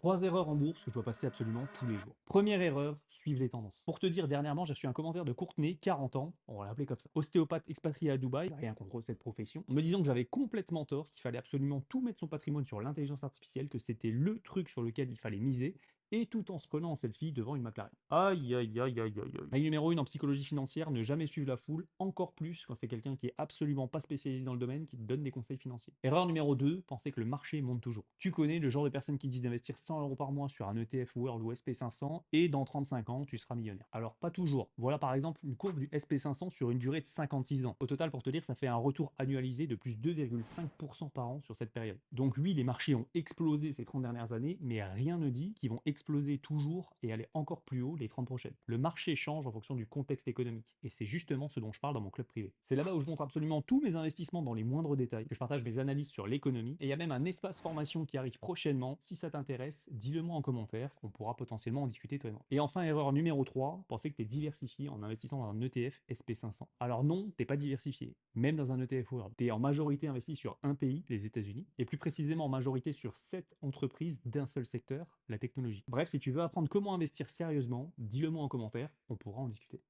3 erreurs en bourse que je dois passer absolument tous les jours. Première erreur, suivre les tendances. Pour te dire, dernièrement, j'ai reçu un commentaire de Courtenay, 40 ans, on va l'appeler comme ça, ostéopathe expatrié à Dubaï, rien contre cette profession, en me disant que j'avais complètement tort, qu'il fallait absolument tout mettre son patrimoine sur l'intelligence artificielle, que c'était le truc sur lequel il fallait miser, et tout en se prenant en selfie devant une McLaren. Aïe aïe aïe aïe aïe aïe. Règle numéro 1 en psychologie financière, ne jamais suivre la foule, encore plus quand c'est quelqu'un qui est absolument pas spécialisé dans le domaine, qui te donne des conseils financiers. Erreur numéro 2, penser que le marché monte toujours. Tu connais le genre de personnes qui disent d'investir 100 euros par mois sur un ETF World ou SP500 et dans 35 ans, tu seras millionnaire. Alors pas toujours. Voilà par exemple une courbe du SP500 sur une durée de 56 ans. Au total, pour te dire, ça fait un retour annualisé de plus 2,5% par an sur cette période. Donc oui, les marchés ont explosé ces 30 dernières années, mais rien ne dit qu'ils vont exploser toujours et aller encore plus haut les 30 prochaines. Le marché change en fonction du contexte économique et c'est justement ce dont je parle dans mon club privé. C'est là-bas où je montre absolument tous mes investissements dans les moindres détails, que je partage mes analyses sur l'économie et il y a même un espace formation qui arrive prochainement. Si ça t'intéresse, dis-le moi en commentaire, on pourra potentiellement en discuter toi et moi. Et enfin, erreur numéro 3, penser que tu es diversifié en investissant dans un ETF SP500. Alors non, t'es pas diversifié, même dans un ETF World. Tu es en majorité investi sur un pays, les États-Unis, et plus précisément en majorité sur 7 entreprises d'un seul secteur, la technologie. Bref, si tu veux apprendre comment investir sérieusement, dis-le moi en commentaire, on pourra en discuter.